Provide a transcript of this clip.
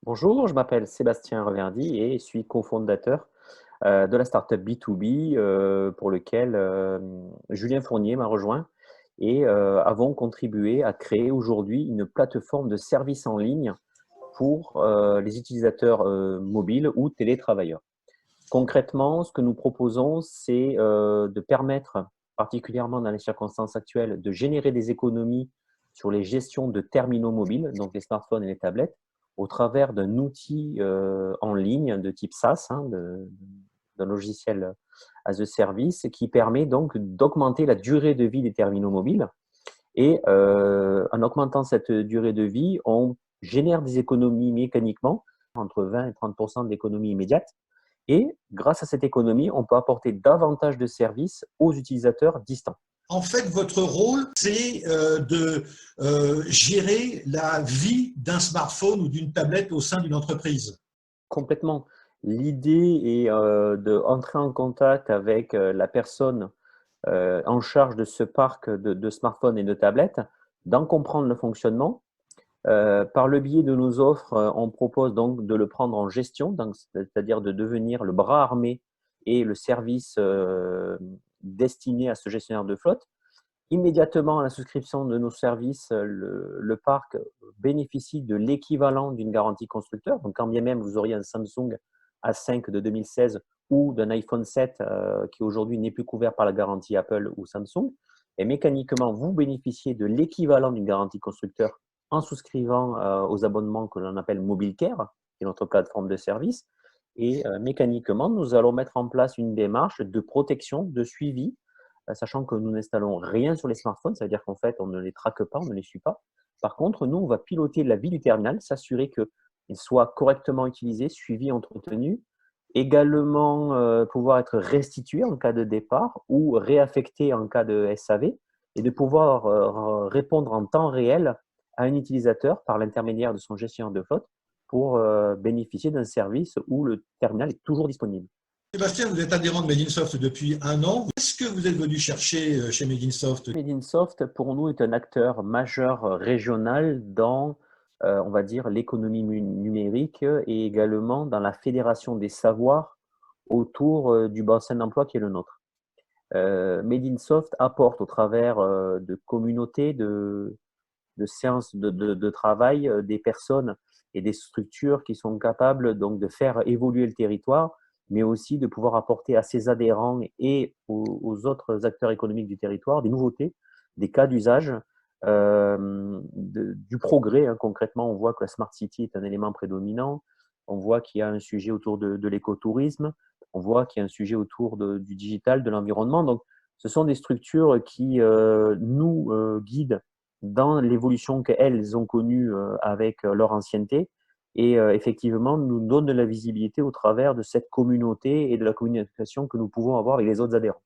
Bonjour, je m'appelle Sébastien Reverdy et je suis cofondateur de la startup B2B pour lequel Julien Fournier m'a rejoint et avons contribué à créer aujourd'hui une plateforme de services en ligne pour les utilisateurs mobiles ou télétravailleurs. Concrètement, ce que nous proposons, c'est de permettre, particulièrement dans les circonstances actuelles, de générer des économies sur les gestions de terminaux mobiles, donc les smartphones et les tablettes, au travers d'un outil en ligne de type SaaS, d'un logiciel as a service, qui permet donc d'augmenter la durée de vie des terminaux mobiles. Et en augmentant cette durée de vie, on génère des économies mécaniquement, entre 20 et 30% d'économies immédiates. Et grâce à cette économie, on peut apporter davantage de services aux utilisateurs distants. En fait, votre rôle, c'est de gérer la vie d'un smartphone ou d'une tablette au sein d'une entreprise. Complètement. L'idée est d'entrer en contact avec la personne en charge de ce parc de smartphones et de tablettes, d'en comprendre le fonctionnement. Par le biais de nos offres, on propose donc de le prendre en gestion, donc c'est-à-dire de devenir le bras armé et le service destiné à ce gestionnaire de flotte. Immédiatement à la souscription de nos services, le parc bénéficie de l'équivalent d'une garantie constructeur. Donc, quand bien même vous auriez un Samsung A5 de 2016 ou d'un iPhone 7 qui aujourd'hui n'est plus couvert par la garantie Apple ou Samsung, et mécaniquement, vous bénéficiez de l'équivalent d'une garantie constructeur en souscrivant aux abonnements que l'on appelle MobileCare, qui est notre plateforme de service. Et mécaniquement, nous allons mettre en place une démarche de protection, de suivi, sachant que nous n'installons rien sur les smartphones, ça veut dire qu'en fait, on ne les traque pas, on ne les suit pas. Par contre, nous, on va piloter la vie du terminal, s'assurer qu'il soit correctement utilisé, suivi, entretenu, également pouvoir être restitué en cas de départ ou réaffecté en cas de SAV, et de pouvoir répondre en temps réel à un utilisateur par l'intermédiaire de son gestionnaire de flotte pour bénéficier d'un service où le terminal est toujours disponible. Sébastien, vous êtes adhérent de Medinsoft depuis 1 an. Qu'est-ce que vous êtes venu chercher chez Medinsoft? Medinsoft, pour nous, est un acteur majeur régional dans, on va dire, l'économie numérique et également dans la fédération des savoirs autour du bassin d'emploi qui est le nôtre. Medinsoft apporte au travers de communautés, de séances de travail, des personnes et des structures qui sont capables donc de faire évoluer le territoire, mais aussi de pouvoir apporter à ses adhérents et aux autres acteurs économiques du territoire des nouveautés, des cas d'usage, du progrès. Concrètement, on voit que la Smart City est un élément prédominant, on voit qu'il y a un sujet autour de l'écotourisme, on voit qu'il y a un sujet autour du digital, de l'environnement. Donc, ce sont des structures qui nous guident dans l'évolution qu'elles ont connue avec leur ancienneté et effectivement nous donnent de la visibilité au travers de cette communauté et de la communication que nous pouvons avoir avec les autres adhérents.